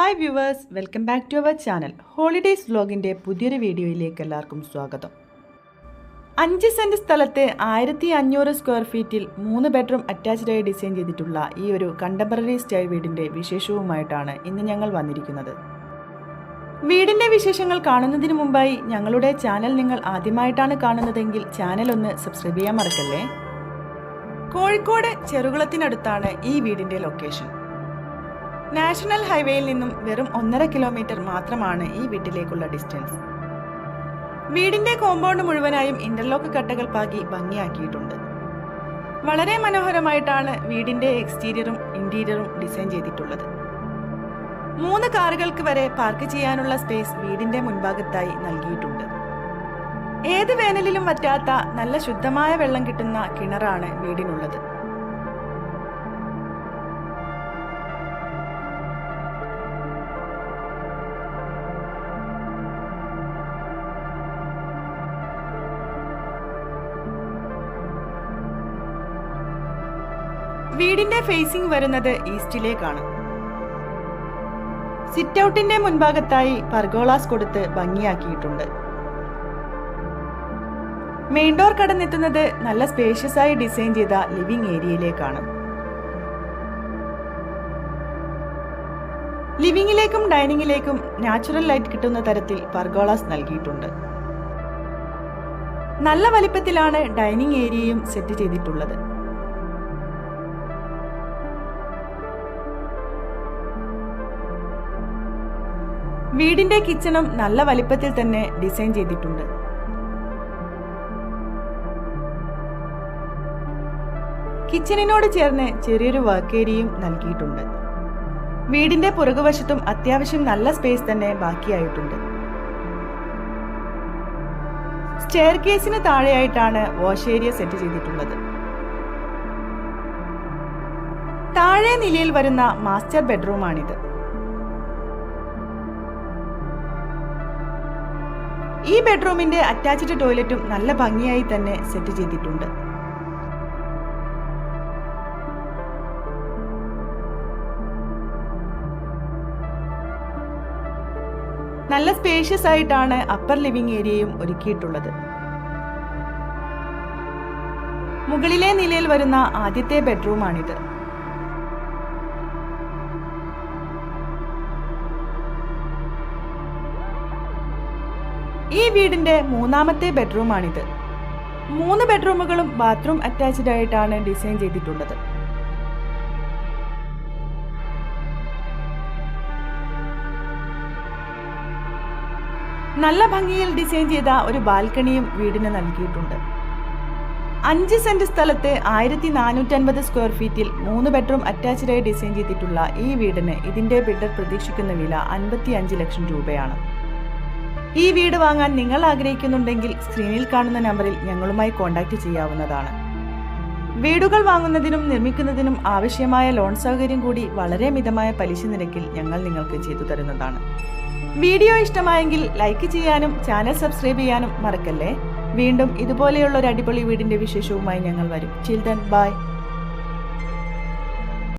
Hi viewers, welcome back to our channel. Holidays വ്ലോഗിൻ്റെ പുതിയൊരു വീഡിയോയിലേക്ക് എല്ലാവർക്കും സ്വാഗതം. 5 സെൻറ്റ് സ്ഥലത്ത് 1500 സ്ക്വയർ ഫീറ്റിൽ 3 ബെഡ്റൂം അറ്റാച്ച്ഡായി ഡിസൈൻ ചെയ്തിട്ടുള്ള ഈ ഒരു കണ്ടംപററി സ്റ്റൈൽ വീടിൻ്റെ വിശേഷവുമായിട്ടാണ് ഇന്ന് ഞങ്ങൾ വന്നിരിക്കുന്നത്. വീടിൻ്റെ വിശേഷങ്ങൾ കാണുന്നതിന് മുമ്പായി ഞങ്ങളുടെ ചാനൽ നിങ്ങൾ ആദ്യമായിട്ടാണ് കാണുന്നതെങ്കിൽ ചാനൽ ഒന്ന് സബ്സ്ക്രൈബ് ചെയ്യാൻ മറക്കല്ലേ. കോഴിക്കോട് ചെറുകുളത്തിനടുത്താണ് ഈ വീടിൻ്റെ ലൊക്കേഷൻ. നാഷണൽ ഹൈവേയിൽ നിന്നും വെറും 1.5 കിലോമീറ്റർ മാത്രമാണ് ഈ വീട്ടിലേക്കുള്ള ഡിസ്റ്റൻസ്. വീടിന്റെ കോമ്പൗണ്ട് മുഴുവനായും ഇന്റർലോക്ക് കട്ടകൾ പാകി ഭംഗിയാക്കിയിട്ടുണ്ട്. വളരെ മനോഹരമായിട്ടാണ് വീടിന്റെ എക്സ്റ്റീരിയറും ഇന്റീരിയറും ഡിസൈൻ ചെയ്തിട്ടുള്ളത്. 3 കാറുകൾക്ക് വരെ പാർക്ക് ചെയ്യാനുള്ള സ്പേസ് വീടിന്റെ മുൻഭാഗത്തായി നൽകിയിട്ടുണ്ട്. ഏത് വേനലിലും വറ്റാത്ത നല്ല ശുദ്ധമായ വെള്ളം കിട്ടുന്ന കിണറാണ് വീടിനുള്ളത്. വീടിന്റെ ഫേസിംഗ് വരുന്നത് ഈസ്റ്റിലേക്കാണ്. സിറ്റ് ഔട്ടിന്റെ മുൻഭാഗത്തായി പർഗോളാസ് കൊടുത്ത് ഭംഗിയാക്കിയിട്ടുണ്ട്. മെയിൻ ഡോർ കടന്നെത്തുന്നത് നല്ല സ്പേഷ്യസ് ആയി ഡിസൈൻ ചെയ്ത ലിവിംഗ് ഏരിയയിലേക്കാണ്. ലിവിംഗിലേക്കും ഡൈനിങ്ങിലേക്കും നാച്ചുറൽ ലൈറ്റ് കിട്ടുന്ന തരത്തിൽ പർഗോളാസ് നൽകിയിട്ടുണ്ട്. നല്ല വലിപ്പത്തിലാണ് ഡൈനിങ് ഏരിയയും സെറ്റ് ചെയ്തിട്ടുള്ളത്. വീടിന്റെ കിച്ചണും നല്ല വലിപ്പത്തിൽ തന്നെ ഡിസൈൻ ചെയ്തിട്ടുണ്ട്. കിച്ചണിനോട് ചേർന്ന് ചെറിയൊരു വർക്ക് ഏരിയയും നൽകിയിട്ടുണ്ട്. വീടിന്റെ പുറകുവശത്തും അത്യാവശ്യം നല്ല സ്പേസ് തന്നെ ബാക്കിയായിട്ടുണ്ട്. സ്റ്റെയർ കേസിന് താഴെയായിട്ടാണ് വാഷ് ഏരിയ സെറ്റ് ചെയ്തിട്ടുള്ളത്. താഴെ നിലയിൽ വരുന്ന മാസ്റ്റർ ബെഡ്റൂമാണിത്. ഈ ബെഡ്റൂമിന്റെ അറ്റാച്ച്ഡ് ടോയ്ലറ്റും നല്ല ഭംഗിയായി തന്നെ സെറ്റ് ചെയ്തിട്ടുണ്ട്. നല്ല സ്പേഷ്യസ് ആയിട്ടാണ് അപ്പർ ലിവിംഗ് ഏരിയയും ഒരുക്കിയിട്ടുള്ളത്. മുകളിലെ നിലയിൽ വരുന്ന ആദ്യത്തെ ബെഡ്റൂമാണിത്. ഈ വീടിന്റെ 3ാമത്തെ ബെഡ്റൂമാണിത്. 3 ബെഡ്റൂമുകളും ബാത്റൂം അറ്റാച്ച്ഡ് ആയിട്ടാണ് ഡിസൈൻ ചെയ്തിട്ടുള്ളത്. നല്ല ഭംഗിയിൽ ഡിസൈൻ ചെയ്ത ഒരു ബാൽക്കണിയും വീടിന് നൽകിയിട്ടുണ്ട്. 5 സെന്റ് സ്ഥലത്ത് 1450 സ്ക്വയർ ഫീറ്റിൽ 3 ബെഡ്റൂം അറ്റാച്ച്ഡായി ഡിസൈൻ ചെയ്തിട്ടുള്ള ഈ വീടിന് ഇതിന്റെ ബിൽഡർ പ്രതീക്ഷിക്കുന്ന വില 55 ലക്ഷം രൂപയാണ്. ഈ വീട് വാങ്ങാൻ നിങ്ങൾ ആഗ്രഹിക്കുന്നുണ്ടെങ്കിൽ സ്ക്രീനിൽ കാണുന്ന നമ്പറിൽ ഞങ്ങളുമായി കോൺടാക്ട് ചെയ്യാവുന്നതാണ്. വീടുകൾ വാങ്ങുന്നതിനും നിർമ്മിക്കുന്നതിനും ആവശ്യമായ ലോൺ സൗകര്യം കൂടി വളരെ മിതമായ പലിശ നിരക്കിൽ ഞങ്ങൾ നിങ്ങൾക്ക് ചെയ്തു തരുന്നതാണ്. വീഡിയോ ഇഷ്ടമായെങ്കിൽ ലൈക്ക് ചെയ്യാനും ചാനൽ സബ്സ്ക്രൈബ് ചെയ്യാനും മറക്കല്ലേ. വീണ്ടും ഇതുപോലെയുള്ള ഒരു അടിപൊളി വീടിന്റെ വിശേഷവുമായി ഞങ്ങൾ വരും. ചിൽ ദെൻ ബൈ.